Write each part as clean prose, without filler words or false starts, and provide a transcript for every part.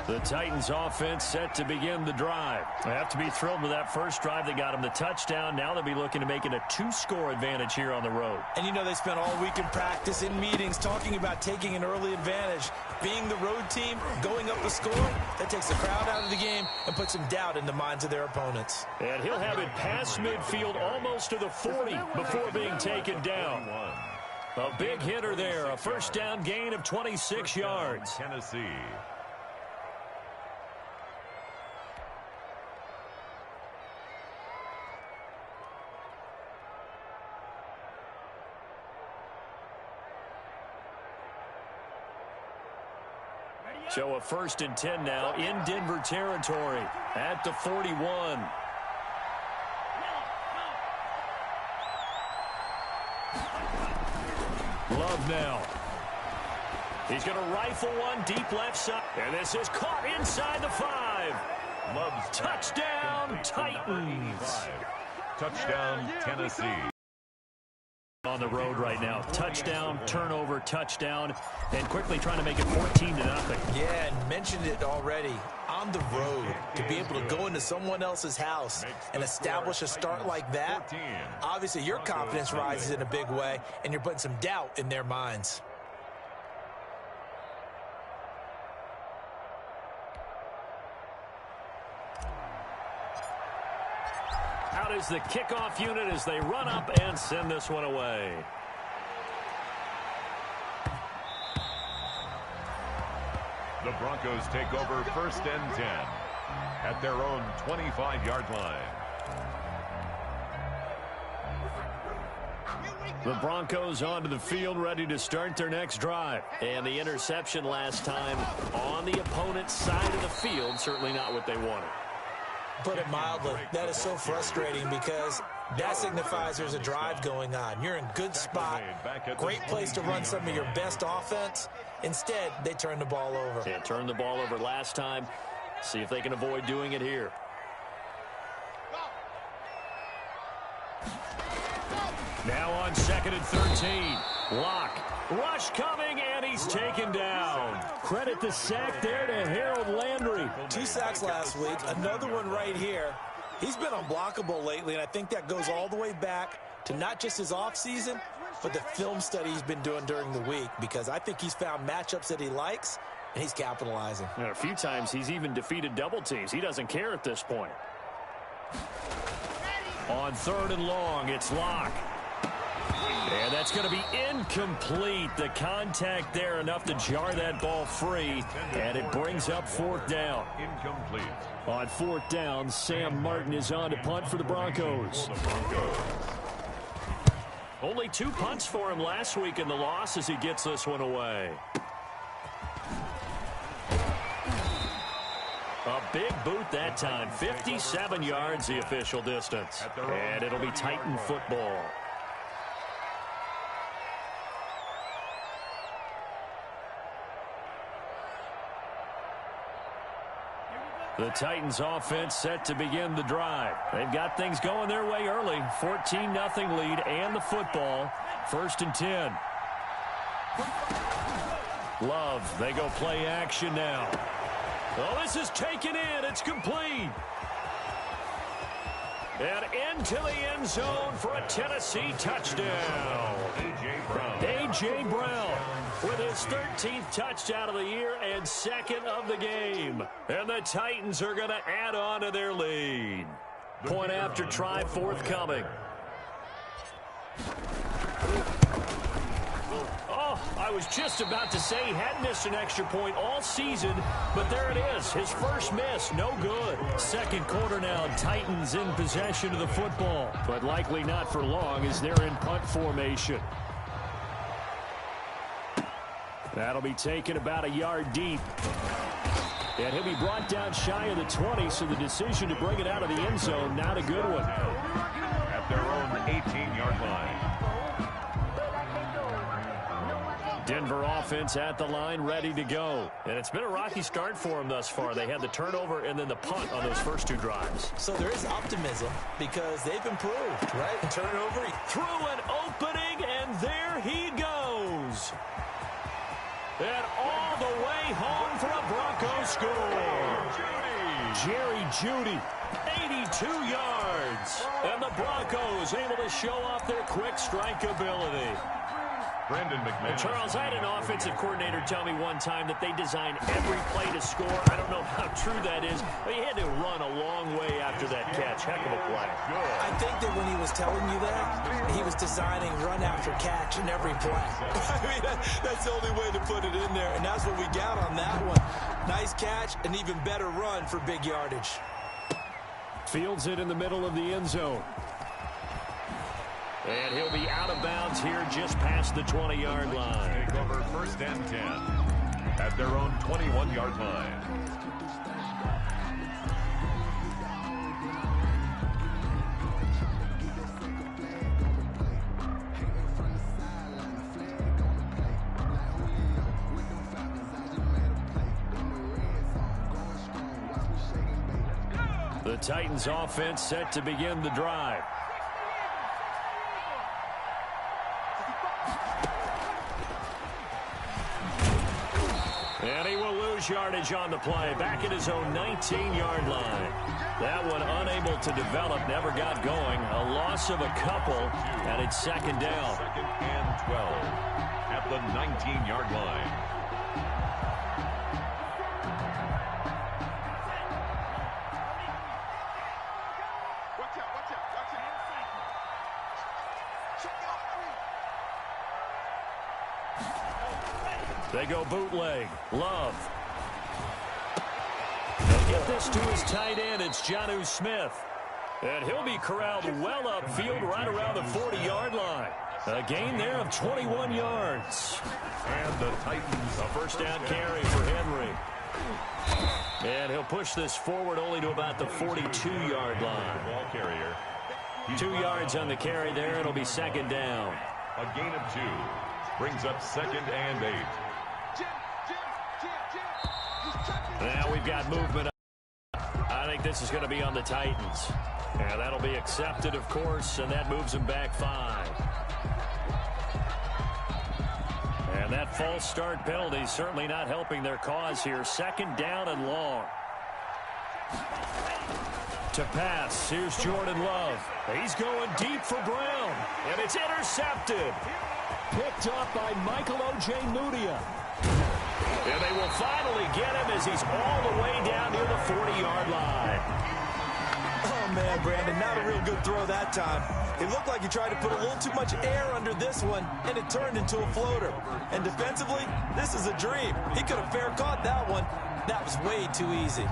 The Titans offense set to begin the drive. They have to be thrilled with that first drive that got them the touchdown. Now they'll be looking to make it a 2-score advantage here on the road. And you know they spent all week in practice, in meetings, talking about taking an early advantage. Being the road team, going up the score, that takes the crowd out of the game and puts some doubt in the minds of their opponents. And he'll have it past midfield almost to the 40 before being taken down. A big hitter there, a first down gain of 26 yards. Tennessee. So a 1st and 10 now in Denver territory at the 41. Love now. He's going to rifle one deep left side. And this is caught inside the 5. Love's touchdown, Titans. Touchdown, Tennessee. On the road right now. Touchdown, turnover, touchdown, and quickly trying to make it 14-0. Yeah, and mentioned it already. On the road, to be able to go into someone else's house and establish a start like that, obviously your confidence rises in a big way, and you're putting some doubt in their minds. Out is the kickoff unit as they run up and send this one away. The Broncos take over 1st and 10 at their own 25-yard line. The Broncos onto the field, ready to start their next drive. And the interception last time on the opponent's side of the field, certainly not what they wanted. Put it mildly, that is so frustrating because that signifies there's a drive going on. You're in good spot, great place to run some of your best offense. Instead, they turn the ball over. Yeah, turned the ball over last time. See if they can avoid doing it here. Now on 2nd and 13. Lock. Rush coming, and he's taken down. Credit the sack there to Harold Landry. 2 sacks last week, another one right here. He's been unblockable lately, and I think that goes all the way back to not just his offseason, but the film study he's been doing during the week, because I think he's found matchups that he likes, and he's capitalizing. And a few times he's even defeated double teams. He doesn't care at this point. On 3rd and long, it's Lock. And that's going to be incomplete. The contact there enough to jar that ball free, and it brings up 4th down. Incomplete. On 4th down, Sam Martin is on to punt for the Broncos. Only 2 punts for him last week in the loss as he gets this one away. A big boot that time. 57 yards the official distance. And it'll be Titan football. The Titans offense set to begin the drive. They've got things going their way early. 14-0 lead and the football. 1st and 10. Love, they go play action now. Oh, this is taken in. It's complete. And into the end zone for a Tennessee touchdown. A.J. Brown with his 13th touchdown of the year and 2nd of the game. And the Titans are going to add on to their lead. Point after try forthcoming. Oh, I was just about to say he hadn't missed an extra point all season, but there it is. His first miss, no good. 2nd quarter now, Titans in possession of the football, but likely not for long as they're in punt formation. That'll be taken about a yard deep. And he'll be brought down shy of the 20, so the decision to bring it out of the end zone, not a good one. At their own 18-yard line. Denver offense at the line, ready to go. And it's been a rocky start for them thus far. They had the turnover and then the punt on those first 2 drives. So there is optimism because they've improved, right? And turnover. Through an opening, and there he goes. And all the way home for a Broncos score. Jerry Jeudy, 82 yards. And the Broncos able to show off their quick strike ability. Brandon McManus. And Charles, I had an offensive coordinator tell me one time that they design every play to score. I don't know how true that is, but he had to run a long way after that catch. Heck of a play. I think that when he was telling you that, he was designing run after catch in every play. I mean, that's the only way to put it in there, and that's what we got on that one. Nice catch, an even better run for big yardage. Fields it in the middle of the end zone. And he'll be out of bounds here just past the 20-yard line. Take over 1st and 10 at their own 21-yard line. The Titans offense set to begin the drive. And he will lose yardage on the play. Back at his own 19-yard line. That one unable to develop, never got going. A loss of a couple, and it's 2nd down. 2nd and 12 at the 19-yard line. They go bootleg. Love. They'll get this to his tight end. It's Jonnu Smith. And he'll be corralled well upfield right around the 40-yard line. A gain there of 21 yards. And the Titans, a first down carry for Henry. And he'll push this forward only to about the 42-yard line. Ball carrier. 2 yards on the carry there. It'll be 2nd down. A gain of 2. Brings up 2nd and 8. Now we've got movement. I think this is going to be on the Titans. And that'll be accepted, of course, and that moves them back 5. And that false start penalty certainly not helping their cause here. 2nd down and long. To pass, here's Jordan Love. He's going deep for Brown, and it's intercepted. Picked up by Michael Ojemudia. And they will finally get him as he's all the way down near the 40-yard line. Oh, man, Brandon, not a real good throw that time. It looked like he tried to put a little too much air under this one, and it turned into a floater. And defensively, this is a dream. He could have fair caught that one. That was way too easy.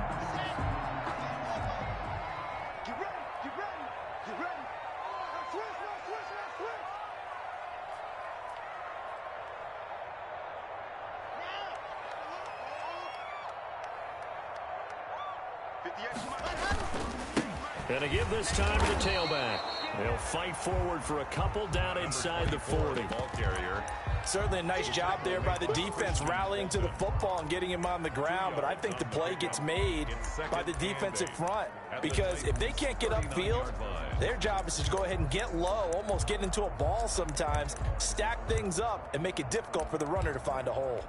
And to give this time to the tailback. They'll fight forward for a couple down inside the 40. Ball carrier. Certainly a nice job there by the defense rallying to the football and getting him on the ground, but I think the play gets made by the defensive front because if they can't get upfield, their job is to go ahead and get low, almost get into a ball sometimes, stack things up, and make it difficult for the runner to find a hole.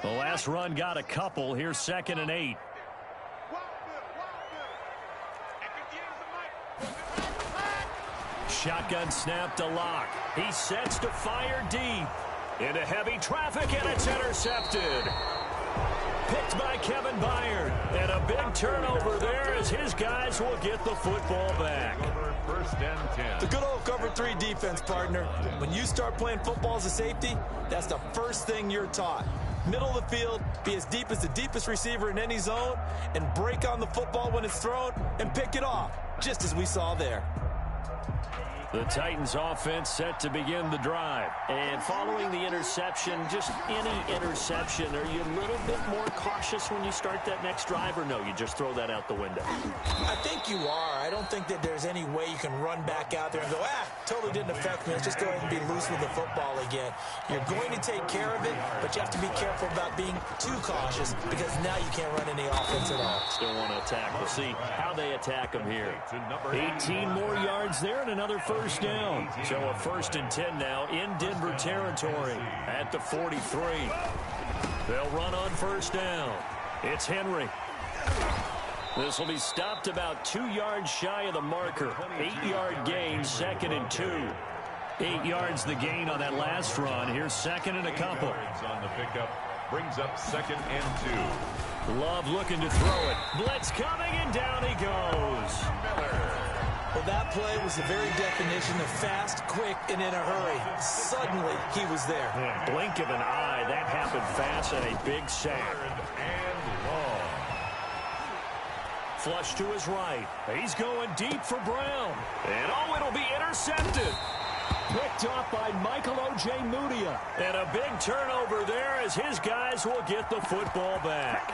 The last run got a couple. Here's 2nd and 8. Shotgun snap to Locke. He sets to fire deep. Into heavy traffic, and it's intercepted. Picked by Kevin Byard. And a big turnover there as his guys will get the football back. 1st and 10. The good old cover 3 defense, partner. When you start playing football as a safety, that's the first thing you're taught. Middle of the field, be as deep as the deepest receiver in any zone, and break on the football when it's thrown and pick it off, just as we saw there. The Titans offense set to begin the drive. And following the interception, just any interception, are you a little bit more cautious when you start that next drive, or no, you just throw that out the window? I think you are. I don't think that there's any way you can run back out there and go, totally didn't affect me. Let's just go ahead and be loose with the football again. You're going to take care of it, but you have to be careful about being too cautious because now you can't run any offense at all. Still want to attack. We'll see how they attack them here. 18 more yards yards there and another first down. So a 1st and 10 now in Denver territory at the 43. They'll run on 1st down. It's Henry. This will be stopped about 2 yards shy of the marker. 8-yard gain, 2nd and 2. 8 yards the gain on that last run. Here's 2nd and a couple. On the pickup brings up 2nd and 2. Love looking to throw it. Blitz coming, and down he goes. Miller. Well, that play was the very definition of fast, quick, and in a hurry. Suddenly, he was there. Yeah, blink of an eye. That happened fast and a big sack. 3rd and long. Flush to his right. He's going deep for Brown. And oh, it'll be intercepted. Picked off by Michael Ojemudia. And a big turnover there as his guys will get the football back.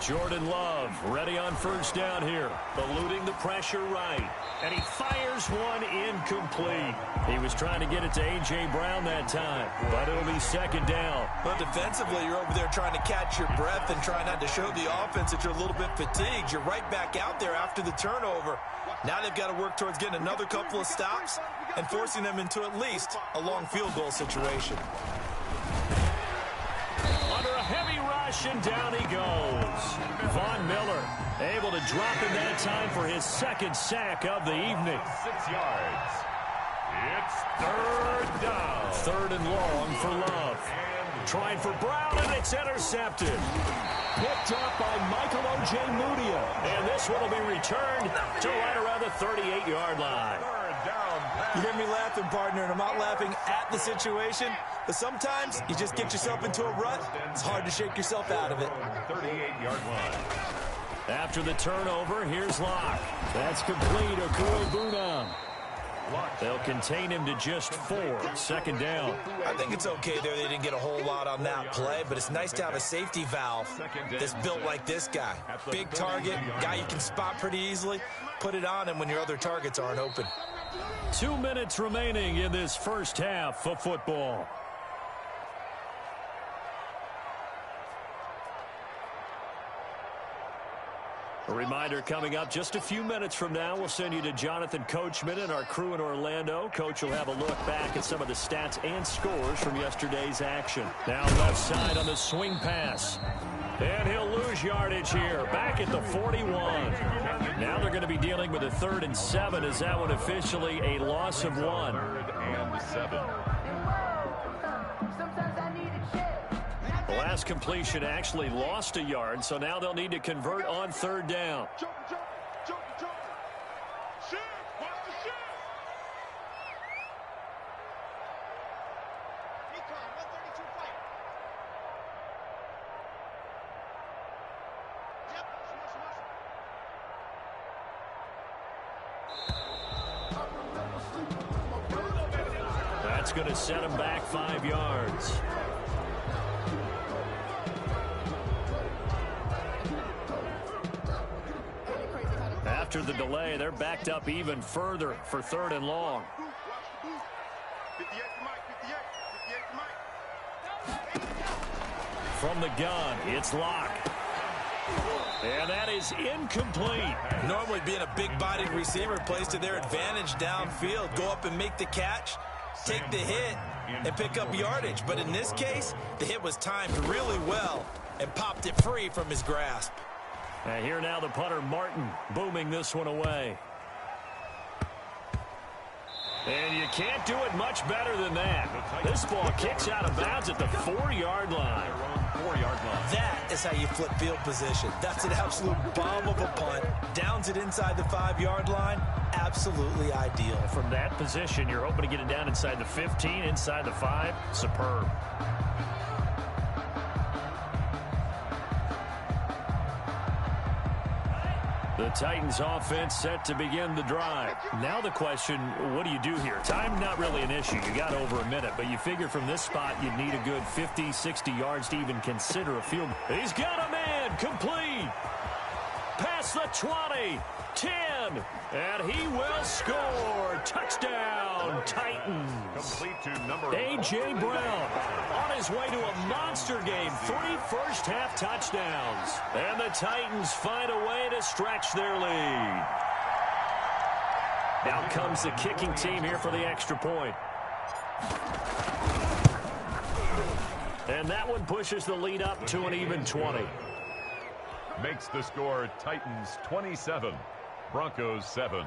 Jordan Love ready on 1st down here. Eluding the pressure right. And he fires one incomplete. He was trying to get it to A.J. Brown that time. But it'll be 2nd down. But defensively, you're over there trying to catch your breath and trying not to show the offense that you're a little bit fatigued. You're right back out there after the turnover. Now they've got to work towards getting another couple of stops and forcing them into at least a long field goal situation. Under a heavy rush, and down he goes. Von Miller able to drop in that time for his 2nd sack of the evening. 6 yards. It's 3rd down. 3rd and long for Love. Trying for Brown, and it's intercepted. Picked up by Michael Ojemudia. And this one will be returned to right around the 38-yard line. 3rd down. You hear me laughing, partner, and I'm not laughing at the situation, but sometimes you just get yourself into a rut. It's hard to shake yourself out of it. 38-yard line. After the turnover, here's Locke. That's complete. Okuegbunam. They'll contain him to just 4. 2nd down. I think it's okay there. They didn't get a whole lot on that play, but it's nice to have a safety valve that's built like this guy. Big target, guy you can spot pretty easily. Put it on him when your other targets aren't open. 2 minutes remaining in this first half of football. A reminder coming up just a few minutes from now, we'll send you to Jonathan Coachman and our crew in Orlando. Coach will have a look back at some of the stats and scores from yesterday's action. Now left side on the swing pass. And he'll lose yardage here, back at the 41. Now they're going to be dealing with a 3rd and 7. Is that one officially a loss of 1? 3rd and 7. The last completion actually lost a yard, so now they'll need to convert on 3rd down. That's going to set him back 5 yards. After the delay, they're backed up even further for 3rd and long. From the gun, it's Locke. And that is incomplete. Normally being a big-bodied receiver plays to their advantage downfield. Go up and make the catch, take the hit, and pick up yardage. But in this case, the hit was timed really well and popped it free from his grasp. And here now the punter, Martin, booming this one away. And you can't do it much better than that. This ball kicks out of bounds at the 4-yard line. 4-yard line. That is how you flip field position. That's an absolute bomb of a punt. Downs it inside the 5-yard line. Absolutely ideal. From that position, you're hoping to get it down inside the 15, inside the 5. Superb. The Titans offense set to begin the drive. Now the question, what do you do here? Time not really an issue. You got over a minute, but you figure from this spot you'd need a good 50, 60 yards to even consider a field. He's got a man, complete. Past the 20, 10, and he will score. Touchdown, Titans. Complete to number A.J. Brown on his way to a monster game. 3 first-half touchdowns. And the Titans find a way to stretch their lead. Now comes the kicking team here for the extra point. And that one pushes the lead up to an even 20. Makes the score Titans 27, Broncos 7.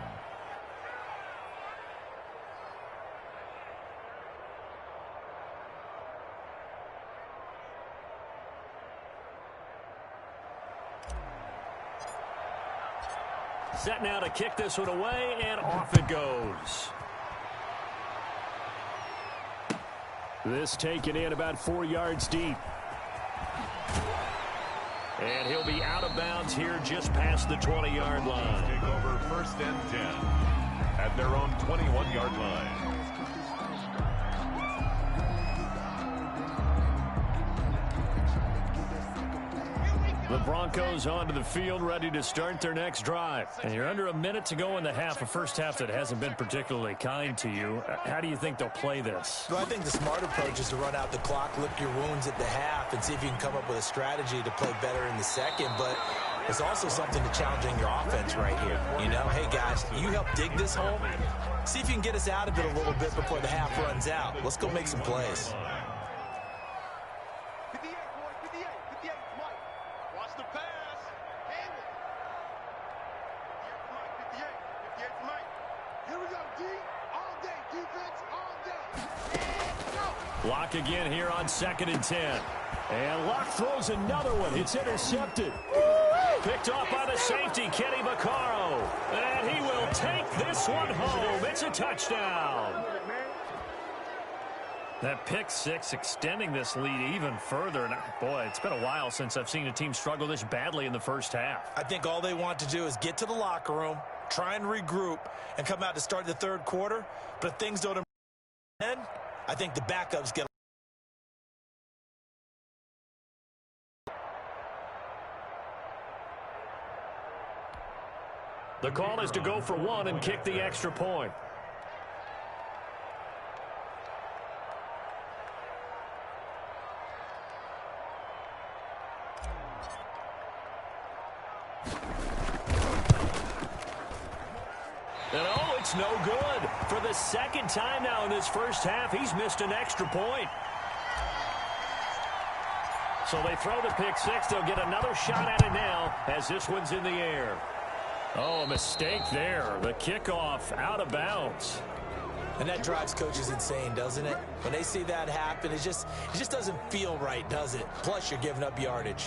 Set now to kick this one away, and off it goes. This taken in about 4 yards deep. And he'll be out of bounds here just past the 20-yard line. Take over first and 10 at their own 21-yard line. The Broncos onto the field, ready to start their next drive. And you're under a minute to go in the half, a first half that hasn't been particularly kind to you. How do you think they'll play this? Well, I think the smart approach is to run out the clock, lick your wounds at the half, and see if you can come up with a strategy to play better in the second. But there's also something to challenging your offense right here. You know, hey, guys, you help dig this hole. See if you can get us out of it a little bit before the half runs out. Let's go make some plays. Lock again here on 2nd and 10. And Locke throws another one. It's intercepted. Picked off by the safety, Kenny Vaccaro. And he will take this one home. It's a touchdown. That pick six extending this lead even further. And boy, it's been a while since I've seen a team struggle this badly in the first half. I think all they want to do is get to the locker room, try and regroup, and come out to start the third quarter. But if things don't improve, I think the backups get. The call is to go for one and kick the extra point. And oh, it's no good. For the second time now in this first half, he's missed an extra point. So they throw the pick six. They'll get another shot at it now as this one's in the air. Oh, a mistake there. The kickoff out of bounds. And that drives coaches insane, doesn't it? When they see that happen, it just doesn't feel right, does it? Plus, you're giving up yardage.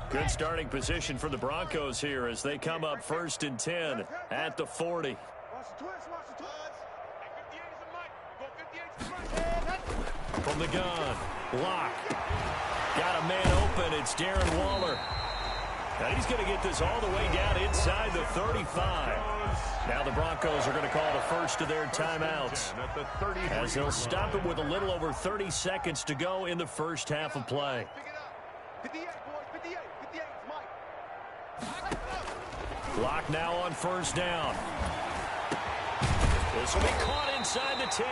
Good starting position for the Broncos here as they come up 1st and 10 at the 40. From the gun, Locke. Got a man open. It's Darren Waller. And he's going to get this all the way down inside the 35. Now the Broncos are going to call the first of their timeouts as they'll stop it with a little over 30 seconds to go in the first half of play. Locke now on 1st down. This will be caught inside the 10.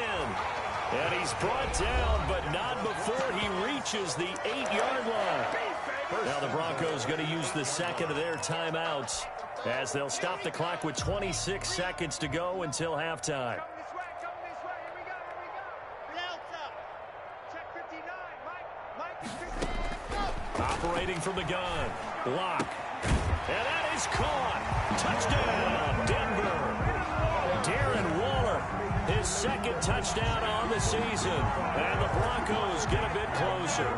And he's brought down, but not before he reaches the 8-yard line. Now the Broncos going to use the second of their timeouts as they'll stop the clock with 26 seconds to go until halftime. Operating from the gun, Locke. And that is caught. Touchdown, Denver. Darren Waller, his second touchdown on the season. And the Broncos get a bit closer.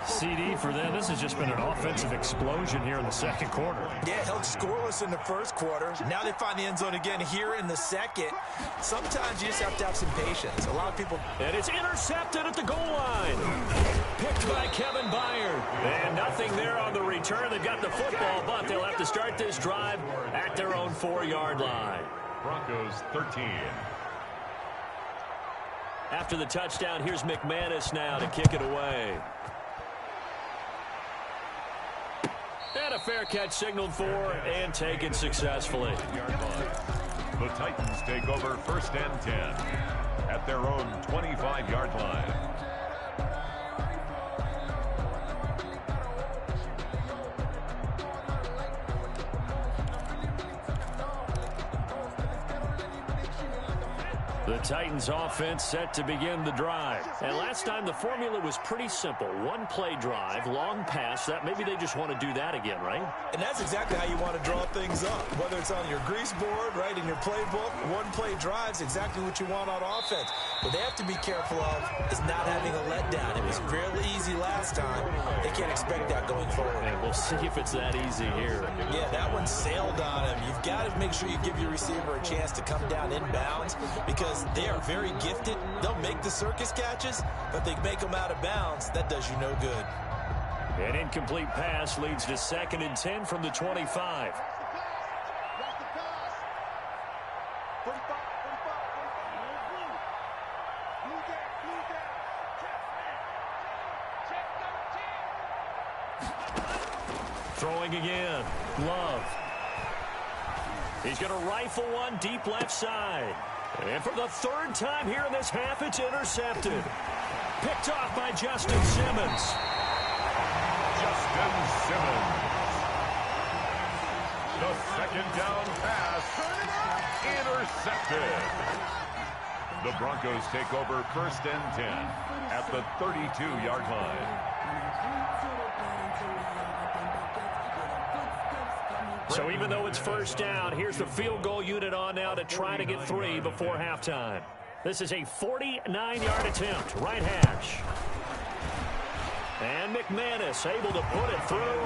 CD for them. This has just been an offensive explosion here in the second quarter. Yeah, held scoreless in the first quarter. Now they find the end zone again here in the second. Sometimes you just have to have some patience. A lot of people... And it's intercepted at the goal line. Picked by Kevin Byard. And nothing there on the return. They've got the football, but they'll have to start this drive at their own 4-yard line. Broncos 13. After the touchdown, here's McManus now to kick it away. And a fair catch signaled for and taken successfully. The Titans take over 1st and 10 at their own 25-yard line. The Titans offense set to begin the drive. And last time the formula was pretty simple. One play drive, long pass. That maybe they just want to do that again, right? And that's exactly how you want to draw things up. Whether it's on your grease board, right, in your playbook, one play drive is exactly what you want on offense. What they have to be careful of is not having a letdown. It was fairly easy last time. They can't expect that going forward. And we'll see if it's that easy here. Yeah, that one sailed on him. You've got to make sure you give your receiver a chance to come down inbounds because they are very gifted. They'll make the circus catches, but they make them out of bounds. That does you no good. An incomplete pass leads to 2nd and 10 from the 25. Throwing again. Love. He's going to rifle one deep left side. And for the 3rd time here in this half, it's intercepted. Picked off by Justin Simmons. Justin Simmons. The 2nd down pass intercepted. The Broncos take over 1st and 10 at the 32-yard line. So even though it's 1st down, here's the field goal unit on now to try to get 3 before halftime. This is a 49-yard attempt, right hash. And McManus able to put it through.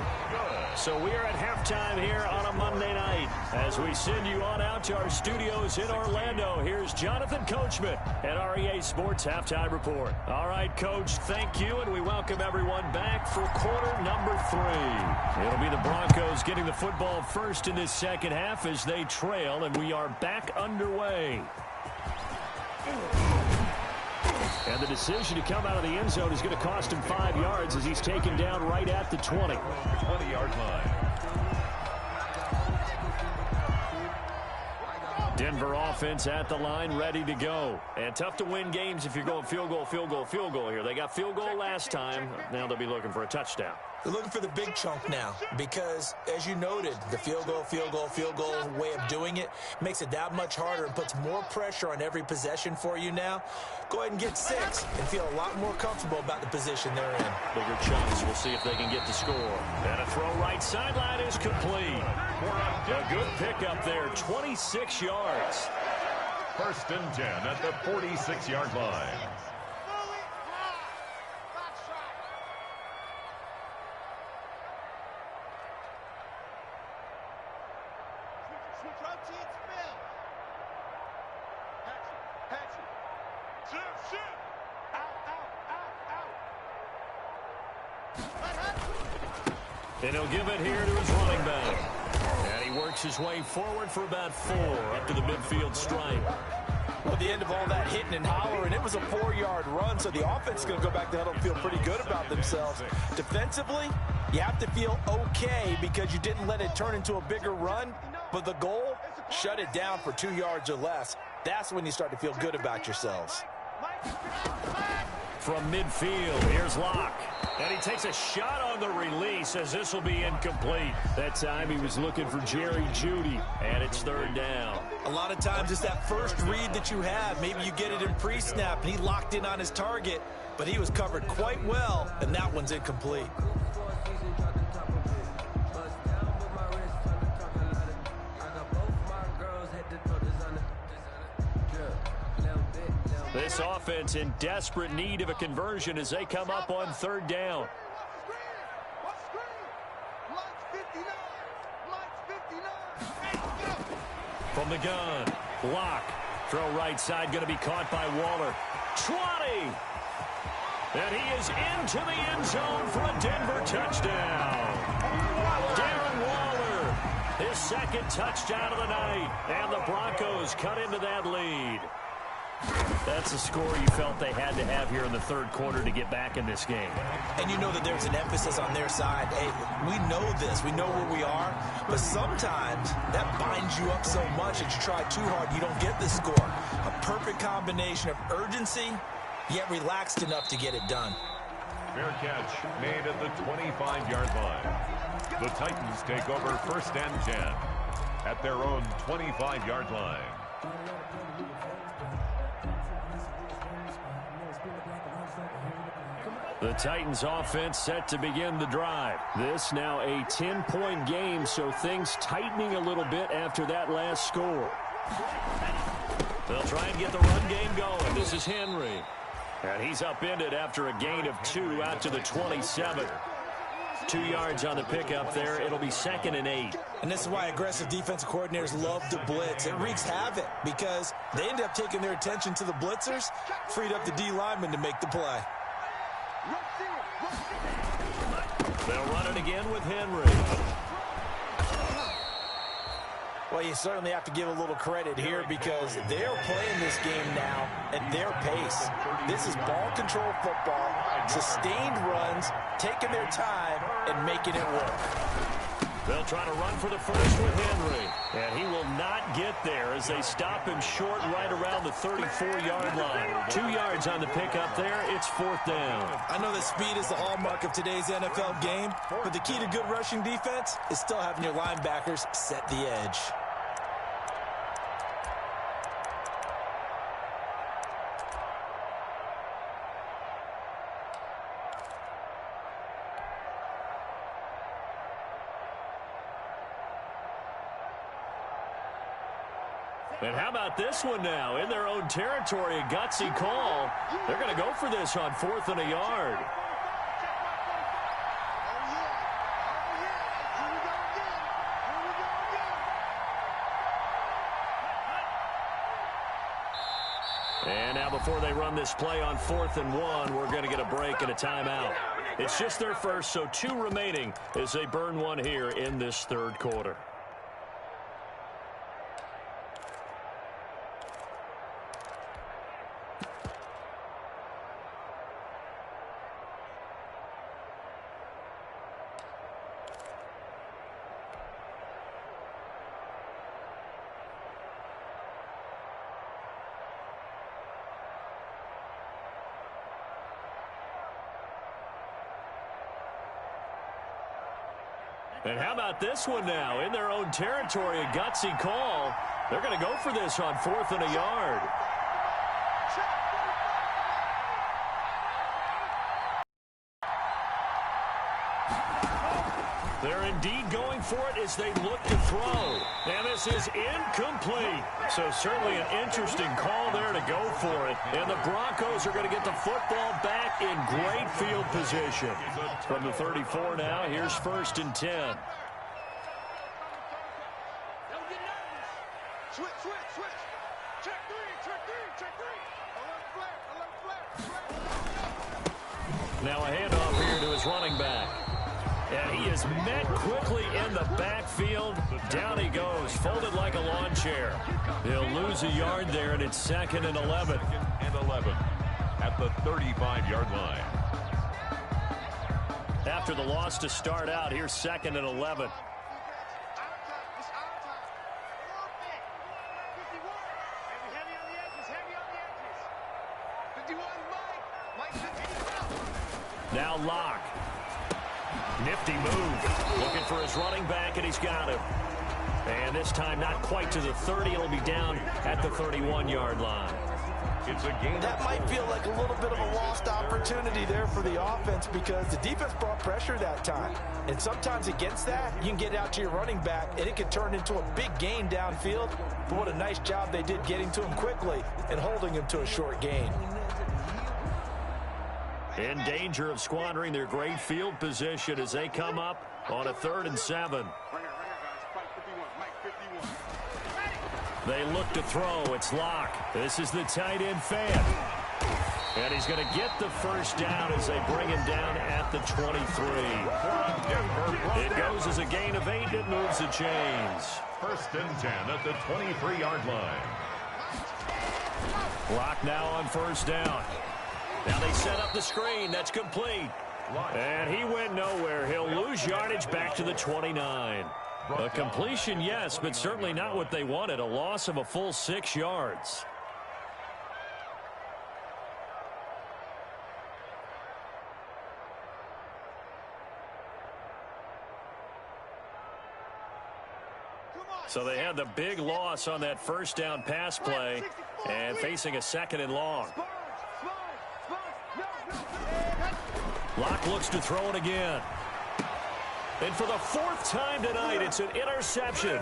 So we are at halftime here on a Monday night. As we send you on out to our studios in Orlando, here's Jonathan Coachman at REA Sports Halftime Report. All right, Coach, thank you, and we welcome everyone back for quarter number 3. It'll be the Broncos getting the football first in this second half as they trail, and we are back underway. And the decision to come out of the end zone is going to cost him 5 yards as he's taken down right at the 20. 20-yard line. Denver offense at the line, ready to go. And tough to win games if you're going field goal, field goal, field goal here. They got field goal last time. Now they'll be looking for a touchdown. They're looking for the big chunk now because, as you noted, the field goal way of doing it makes it that much harder and puts more pressure on every possession for you now. Go ahead and get 6 and feel a lot more comfortable about the position they're in. Bigger chunks. We'll see if they can get the score. And a throw right sideline is complete. A good pickup there, 26 yards. 1st and 10 at the 46-yard line. And he'll give it here to his running back. And he works his way forward for about 4 up to the midfield stripe. Well, at the end of all that hitting and hollering, it was a 4-yard run, so the offense is going to go back to huddle and feel pretty good about themselves. Defensively, you have to feel okay because you didn't let it turn into a bigger run, but the goal, shut it down for 2 yards or less. That's when you start to feel good about yourselves. From midfield, here's Locke. And he takes a shot on the release as this will be incomplete. That time he was looking for Jerry Jeudy, and it's 3rd down. A lot of times it's that first read that you have. Maybe you get it in pre-snap, and he locked in on his target, but he was covered quite well, and that one's incomplete. This offense in desperate need of a conversion as they come up on 3rd down. From the gun, Locke. Throw right side, going to be caught by Waller. 20! And he is into the end zone for a Denver touchdown. Darren Waller, his second touchdown of the night. And the Broncos cut into that lead. That's a score you felt they had to have here in the third quarter to get back in this game. And you know that there's an emphasis on their side. Hey, we know this. We know where we are. But sometimes that binds you up so much that you try too hard, you don't get the score. A perfect combination of urgency, yet relaxed enough to get it done. Fair catch made at the 25-yard line. The Titans take over 1st and 10 at their own 25-yard line. The Titans offense set to begin the drive. This now a 10-point game, so things tightening a little bit after that last score. They'll try and get the run game going. This is Henry. And he's upended after a gain of 2 out to the 27. 2 yards on the pickup there. It'll be 2nd and 8. And this is why aggressive defensive coordinators love to blitz. It wreaks havoc because they end up taking their attention to the blitzers, freed up the D lineman to make the play. They'll run it again with Henry. Well, you certainly have to give a little credit here because they're playing this game now at their pace. This is ball control football, sustained runs, taking their time, and making it work. They'll try to run for the first with Henry. And he will not get there as they stop him short right around the 34-yard line. 2 yards on the pickup there. It's 4th down. I know that speed is the hallmark of today's NFL game, but the key to good rushing defense is still having your linebackers set the edge. And how about this one now? In their own territory, a gutsy call. They're going to go for this on 4th and a yard. And now before they run this play on 4th and 1, we're going to get a break and a timeout. It's just their first, so 2 remaining as they burn one here in this third quarter. And how about this one now? In their own territory, a gutsy call. They're going to go for this on 4th and a yard. They're indeed going for it as they look to throw. And this is incomplete. So certainly an interesting call there to go for it. And the Broncos are going to get the football back in great field position. From the 34 now, here's 1st and 10. Now a handoff here to his running back. And he is met quickly in the backfield. Down he goes, folded like a lawn chair. He'll lose a yard there, and it's 2nd and 11. 2nd and 11 at the 35-yard line. After the loss to start out, here's 2nd and 11. Now Locke. Nifty move. Looking for his running back, and he's got him. And this time not quite to the 30. It'll be down at the 31-yard line. It's a game. That might feel like a little bit of a lost opportunity there for the offense because the defense brought pressure that time. And sometimes against that, you can get out to your running back, and it can turn into a big gain downfield. But what a nice job they did getting to him quickly and holding him to a short gain. In danger of squandering their great field position as they come up on a 3rd and 7. They look to throw. It's Locke. This is the tight end fan. And he's going to get the first down as they bring him down at the 23. It goes as a gain of 8. It moves the chains. 1st and 10 at the 23-yard line. Locke now on 1st down. Now they set up the screen. That's complete. And he went nowhere. He'll lose yardage back to the 29. A completion, yes, but certainly not what they wanted. A loss of a full 6 yards. So they had the big loss on that 1st down pass play and facing a 2nd and long. Locke looks to throw it again. And for the 4th time tonight, it's an interception.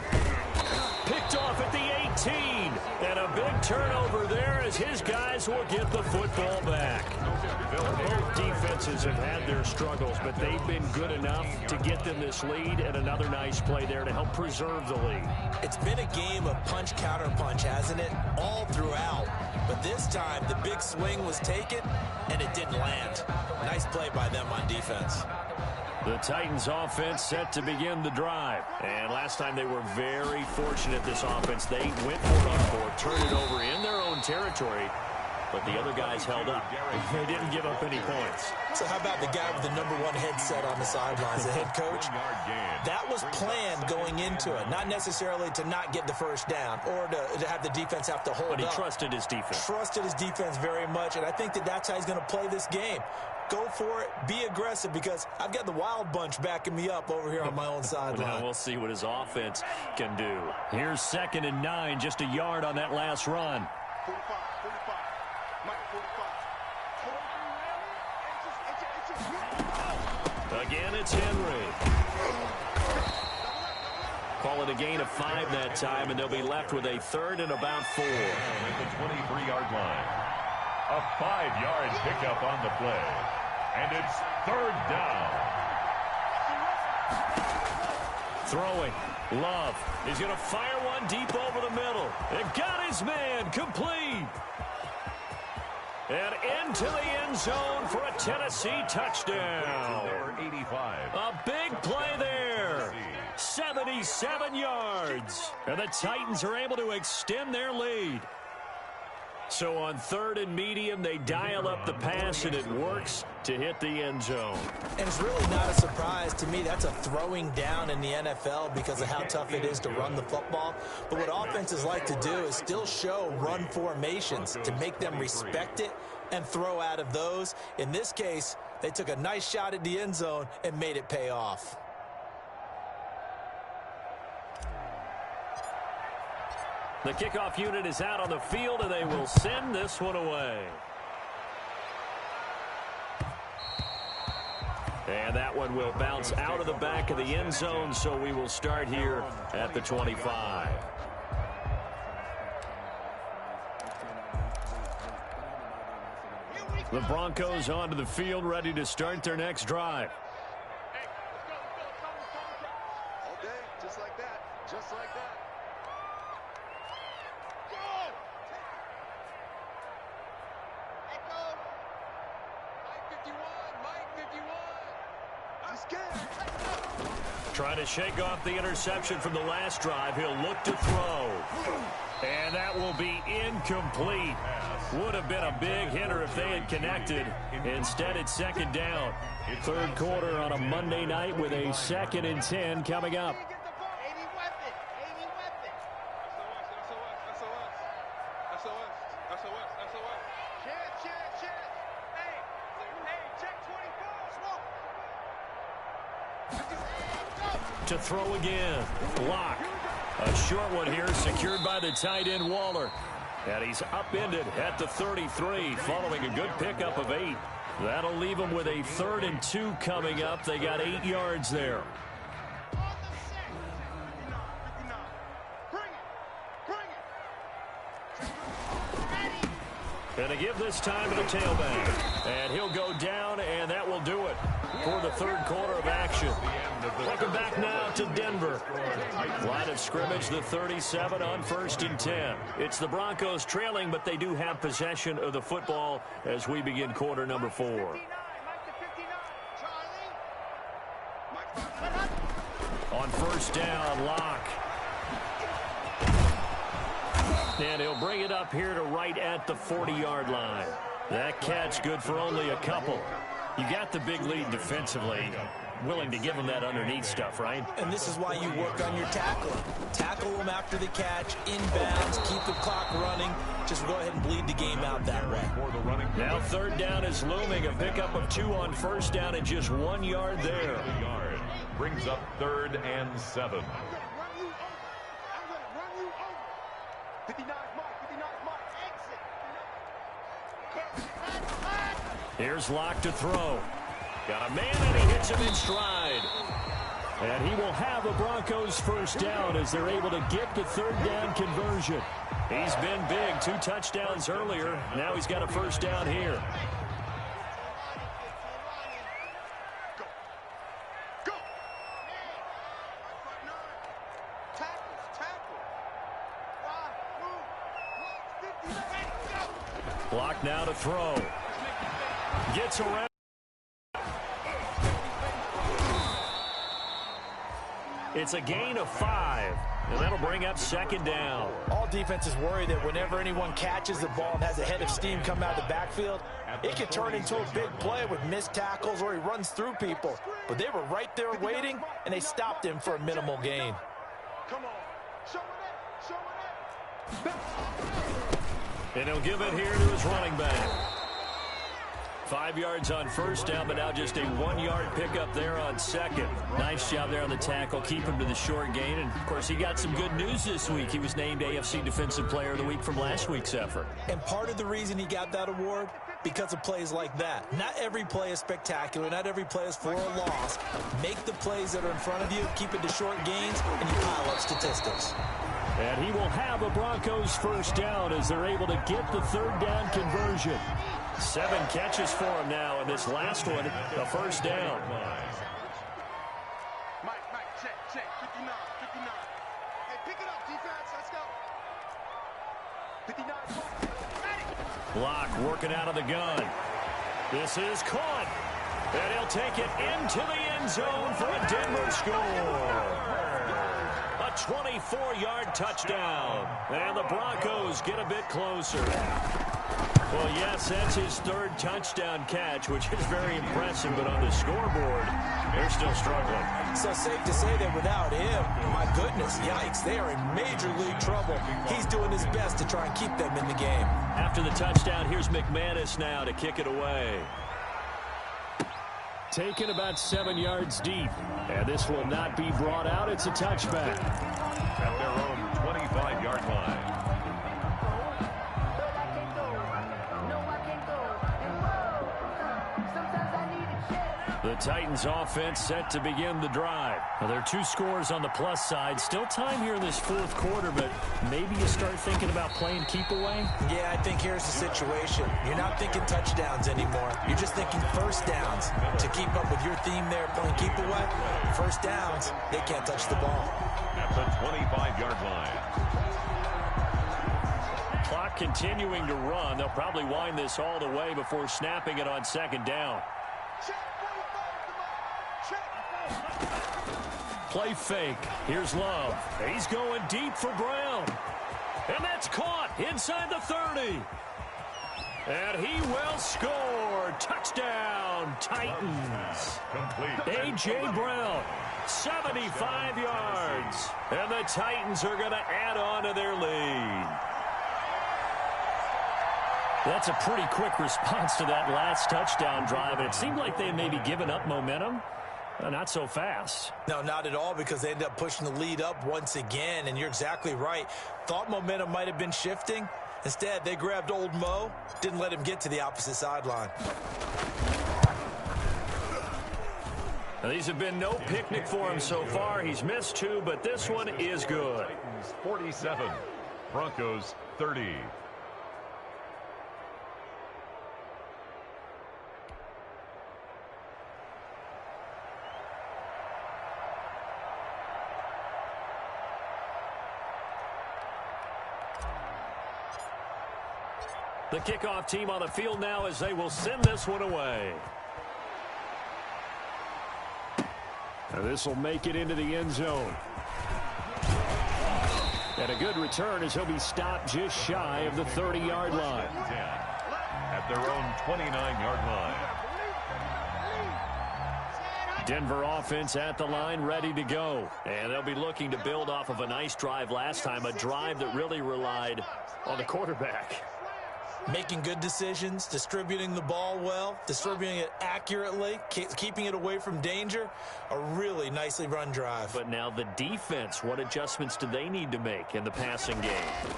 Picked off at the 18. And a big turnover there as his guys will get the football back. Both defenses have had their struggles, but they've been good enough to get them this lead, and another nice play there to help preserve the lead. It's been a game of punch, counter punch, hasn't it? All throughout. But this time, the big swing was taken, and it didn't land. Nice play by them on defense. The Titans offense set to begin the drive. And last time they were very fortunate, this offense. They went for it on 4, turned it over in their own territory, but the other guys held up. They didn't give up any points. So how about the guy with the #1 headset on the sidelines, the head coach? That was planned going into it, not necessarily to not get the first down or to have the defense have to hold up. But he trusted his defense. Trusted his defense very much, and I think that's how he's going to play this game. Go for it, be aggressive, because I've got the Wild Bunch backing me up over here on my own sideline. Now we'll see what his offense can do. Here's 2nd and 9, just a yard on that last run. 45. Again, it's Henry. Call it a gain of 5 that time, and they'll be left with a 3rd and about 4. At the 23-yard line. A 5-yard pickup on the play. And it's 3rd down. Throwing. Love. He's going to fire one deep over the middle. It got his man. Complete. And into the end zone for a Tennessee touchdown. Number 85. A big play there. 77 yards. And the Titans are able to extend their lead. So on 3rd and medium, they dial up the pass, and it works to hit the end zone. And it's really not a surprise to me. That's a throwing down in the NFL because of how tough it is to run the football. But what offenses like to do is still show run formations to make them respect it and throw out of those. In this case, they took a nice shot at the end zone and made it pay off. The kickoff unit is out on the field, and they will send this one away. And that one will bounce out of the back of the end zone, so we will start here at the 25. The Broncos onto the field, ready to start their next drive. Okay, just like that. Just like that. Trying to shake off the interception from the last drive. He'll look to throw. And that will be incomplete. Would have been a big hitter if they had connected. Instead, it's 2nd down. 3rd quarter on a Monday night with a 2nd and 10 coming up. To throw again. Locke. A short one here, secured by the tight end Waller. And he's upended at the 33, following a good pickup of 8. That'll leave him with a 3rd and 2 coming up. They got 8 yards there. And they give this time to the tailback. And he'll go down, and that will do it for the third quarter of action. Welcome back now to Denver. Line of scrimmage, the 37 on 1st and 10. It's the Broncos trailing, but they do have possession of the football as we begin quarter number 4. On 1st down, Locke. And he'll bring it up here to right at the 40-yard line. That catch good for only a couple. You got the big lead defensively. Willing to give him that underneath stuff, right? And this is why you work on your tackling. Tackle him after the catch, inbounds, keep the clock running. Just go ahead and bleed the game out that way. Now 3rd down is looming. A pickup of 2 on 1st down and just 1 yard there. Brings up 3rd and 7. Here's Locke to throw. Got a man, and he hits him in stride. And he will have a Broncos 1st down as they're able to get the 3rd down conversion. He's been big, 2 touchdowns earlier. Now he's got a 1st down here. Locke now to throw. Gets around. It's a gain of 5, and that'll bring up 2nd down. All defenses worry that whenever anyone catches the ball and has a head of steam come out of the backfield, it can turn into a big play with missed tackles or he runs through people. But they were right there waiting, and they stopped him for a minimal gain. Come on. Show it. And he'll give it here to his running back. 5 yards on 1st down, but now just a 1-yard pickup there on 2nd. Nice job there on the tackle. Keep him to the short gain. And, of course, he got some good news this week. He was named AFC Defensive Player of the Week from last week's effort. And part of the reason he got that award, because of plays like that. Not every play is spectacular. Not every play is for a loss. Make the plays that are in front of you, keep it to short gains, and you pile up statistics. And he will have a Broncos 1st down as they're able to get the 3rd down conversion. 7 catches for him now, and this last one, a 1st down. Mike, check. 59. Hey, pick it up, defense. Let's go. 59. Locke working out of the gun. This is caught. And he'll take it into the end zone for a Denver score. A 24-yard touchdown. And the Broncos get a bit closer. Well, yes, that's his 3rd touchdown catch, which is very impressive, but on the scoreboard, they're still struggling. So safe to say that without him, my goodness, yikes, they are in major league trouble. He's doing his best to try and keep them in the game. After the touchdown, here's McManus now to kick it away. Taken about 7 yards deep, and this will not be brought out. It's a touchback. At their own 25-yard line. The Titans offense set to begin the drive. Now, there are 2 scores on the plus side. Still time here in this 4th quarter, but maybe you start thinking about playing keep away? Yeah, I think here's the situation. You're not thinking touchdowns anymore. You're just thinking 1st downs. To keep up with your theme there, playing keep away, 1st downs, they can't touch the ball. At the 25-yard line. Clock continuing to run. They'll probably wind this all the way before snapping it on 2nd down. Play fake. Here's Love. He's going deep for Brown. And that's caught inside the 30. And he will score. Touchdown, Titans. Complete. A.J. Brown, 75 yards. And the Titans are going to add on to their lead. That's a pretty quick response to that last touchdown drive. And it seemed like they had maybe given up momentum. Not so fast. No, not at all, because they ended up pushing the lead up once again, and you're exactly right. Thought momentum might have been shifting. Instead, they grabbed old Mo, didn't let him get to the opposite sideline. Now, these have been no picnic for him so far. He's missed 2, but this one is good. 47, Broncos 30. The kickoff team on the field now as they will send this one away. Now this will make it into the end zone. And a good return as he'll be stopped just shy of the 30-yard line. At their own 29-yard line. Denver offense at the line, ready to go. And they'll be looking to build off of a nice drive last time, a drive that really relied on the quarterback. Making good decisions, distributing the ball well, distributing it accurately, keeping it away from danger. A really nicely run drive. But now the defense, what adjustments do they need to make in the passing game?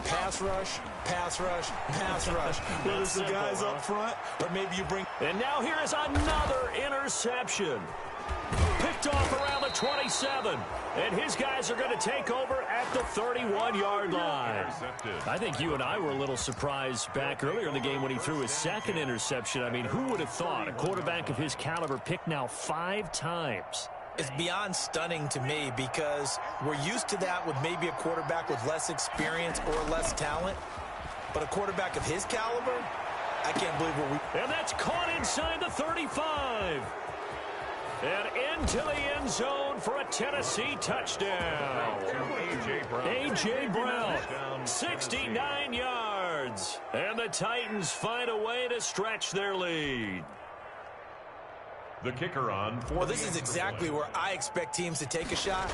Pass rush, pass rush, pass rush. Whether it's the guys up front or maybe you bring... And now here is another interception. Picked off around the 27. And his guys are going to take over at the 31-yard line. I think you and I were a little surprised back earlier in the game when he threw his second interception. I mean, who would have thought a quarterback of his caliber picked now 5 times? It's beyond stunning to me because we're used to that with maybe a quarterback with less experience or less talent. But a quarterback of his caliber, I can't believe what we... And that's caught inside the 35. And into the end zone for a Tennessee touchdown. A.J. Brown, 69 yards. And the Titans find a way to stretch their lead. The kicker on for... Well, this is exactly where I expect teams to take a shot.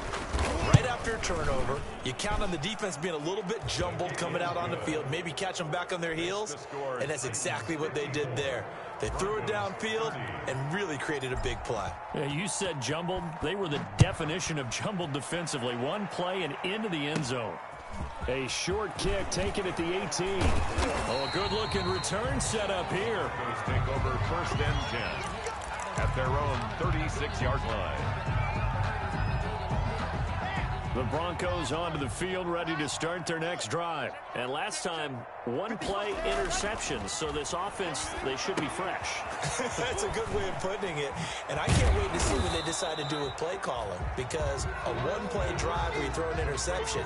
Right after a turnover, you count on the defense being a little bit jumbled coming out on the field, maybe catch them back on their heels, and that's exactly what they did there. They threw it downfield and really created a big play. Yeah, you said jumbled. They were the definition of jumbled defensively. One play and into the end zone. A short kick taken at the 18. Oh, a good-looking return set up here. Broncos take over first and 10 at their own 36-yard line. The Broncos onto the field, ready to start their next drive. And last time, one play interception. So this offense, they should be fresh. That's a good way of putting it. And I can't wait to see what they decide to do with play calling. Because a one-play drive where you throw an interception,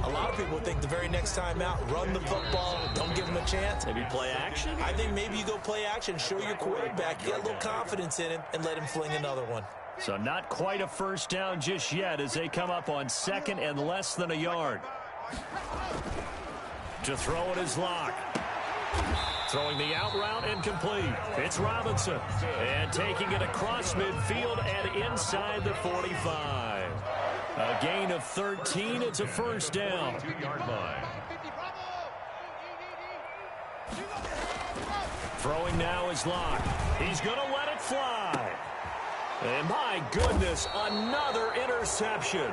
a lot of people think the very next time out, run the football, don't give them a chance. Maybe play action? I think maybe you go play action, show your quarterback, get a little confidence in him, and let him fling another one. So not quite a first down just yet as they come up on second and less than a yard. To throw it is Locke. Throwing the out route and complete. It's Robinson. And taking it across midfield and inside the 45. A gain of 13. It's a first down. 2-yard line. Throwing now is Locke. He's going to let it fly. And my goodness, another interception.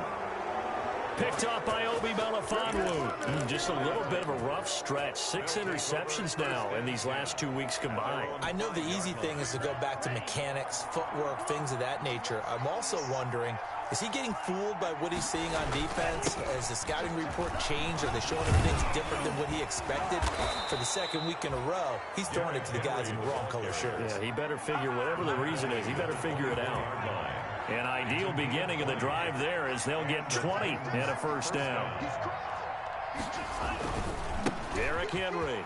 Picked up by Obi Melifonwu. Just a little bit of a rough stretch. 6 interceptions now in these last 2 weeks combined. I know the easy thing is to go back to mechanics, footwork, things of that nature. I'm also wondering, is he getting fooled by what he's seeing on defense? Has the scouting report changed? Are they showing him things different than what he expected? For the second week in a row, he's throwing it to the guys in the wrong color shirts. Yeah, he better figure, whatever the reason is, he better figure it out. An ideal beginning of the drive there as they'll get 20 and a first down. Derrick Henry.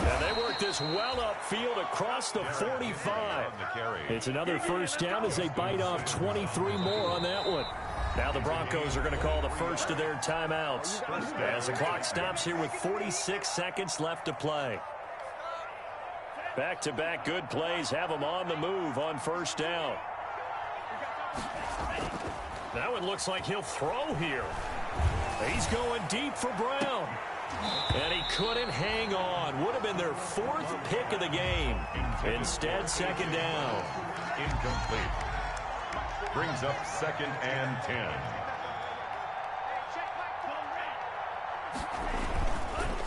And they work this well upfield across the 45. It's another first down as they bite off 23 more on that one. Now the Broncos are going to call the first of their timeouts as the clock stops here with 46 seconds left to play. Back-to-back good plays have them on the move on first down. That one looks like he'll throw here. He's going deep for Brown. And he couldn't hang on. Would have been their 4th pick of the game. Instead, second down. Incomplete. Brings up second and 10.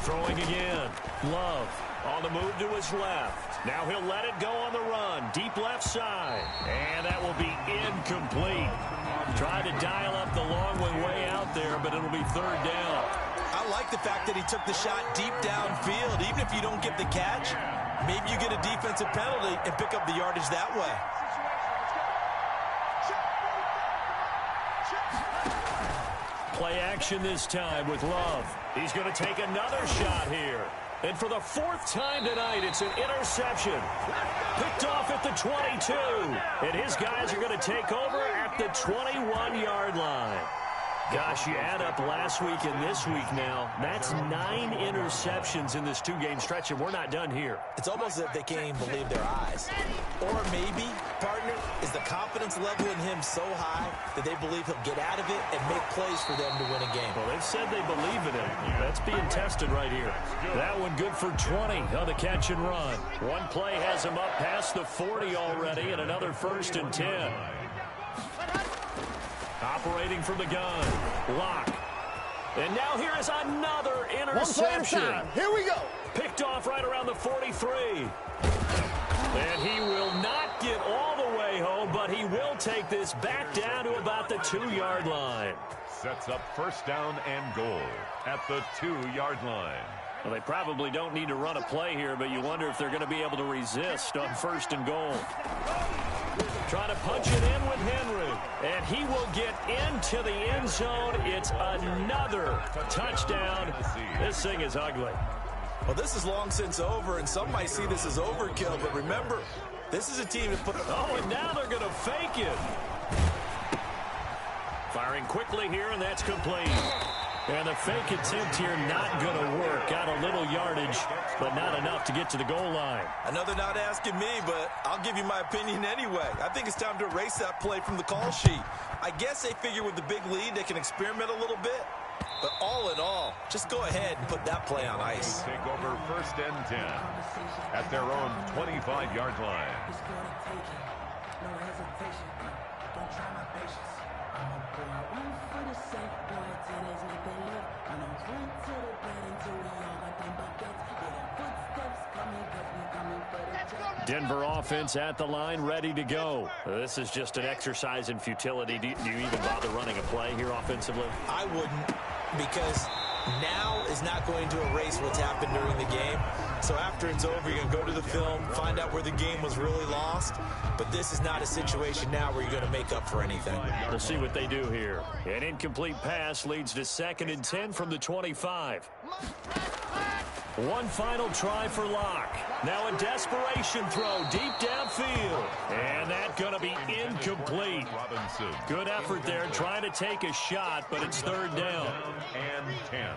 Throwing again. Love on the move to his left. Now he'll let it go on the run. Deep left side. And that will be incomplete. Tried to dial up the long one way out there, but it'll be third down. I like the fact that he took the shot deep downfield. Even if you don't get the catch, maybe you get a defensive penalty and pick up the yardage that way. Play action this time with Love. He's going to take another shot here. And for the fourth time tonight, it's an interception. Picked off at the 22. And his guys are going to take over at the 21-yard line. Gosh, you add up last week and this week now, that's 9 interceptions in this two-game stretch, and we're not done here. It's almost as if they can't even believe their eyes. Or maybe, partner, is the confidence level in him so high that they believe he'll get out of it and make plays for them to win a game. Well, they've said they believe in him. That's being tested right here. That one good for 20 on the catch and run. One play has him up past the 40 already, and another 1st and 10. Operating from the gun, Locke. And now here is another interception. Here we go. Picked off right around the 43. And he will not get all the way home, but he will take this back down to about the 2-yard line. Sets up 1st down and goal at the 2-yard line. Well, they probably don't need to run a play here, but you wonder if they're going to be able to resist on 1st and goal. Trying to punch it in with Henry. And he will get into the end zone. It's another touchdown. This thing is ugly. Well, this is long since over, and some might see this as overkill. But remember, this is a team that put... Oh, and now they're going to fake it. Firing quickly here, and that's complete. And the fake attempt here not going to work. Got a little yardage, but not enough to get to the goal line. Another not asking me, but I'll give you my opinion anyway. I think it's time to erase that play from the call sheet. I guess they figure with the big lead they can experiment a little bit. But all in all, just go ahead and put that play on ice. Take over 1st and 10 at their own 25-yard line. Denver offense at the line, ready to go. This is just an exercise in futility. Do you even bother running a play here offensively? I wouldn't, because now is not going to erase what's happened during the game. So after it's over, you're going to go to the film, find out where the game was really lost. But this is not a situation now where you're going to make up for anything. We'll see what they do here. An incomplete pass leads to 2nd and 10 from the 25. One final try for Locke. Now a desperation throw deep downfield. And that's going to be incomplete. Robinson. Good effort there trying to take a shot, but it's 3rd down. And 10.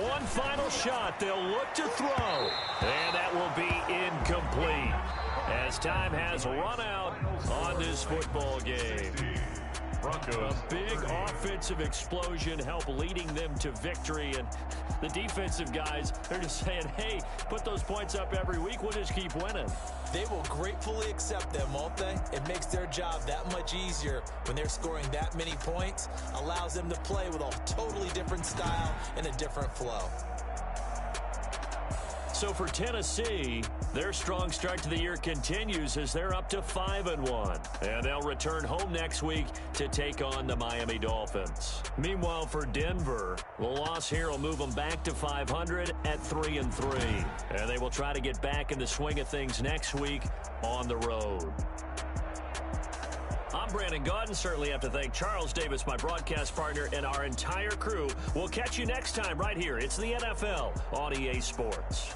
One final shot. They'll look to throw. And that will be incomplete as time has run out on this football game. A big offensive explosion helped leading them to victory, and the defensive guys, they're just saying, hey, put those points up every week, we'll just keep winning. They will gratefully accept them, won't they? It makes their job that much easier when they're scoring that many points, allows them to play with a totally different style and a different flow. So for Tennessee, their strong start to the year continues as they're up to 5-1. And they'll return home next week to take on the Miami Dolphins. Meanwhile, for Denver, the loss here will move them back to 500 at 3-3. And they will try to get back in the swing of things next week on the road. I'm Brandon Gaudin. Certainly have to thank Charles Davis, my broadcast partner, and our entire crew. We'll catch you next time right here. It's the NFL on EA Sports.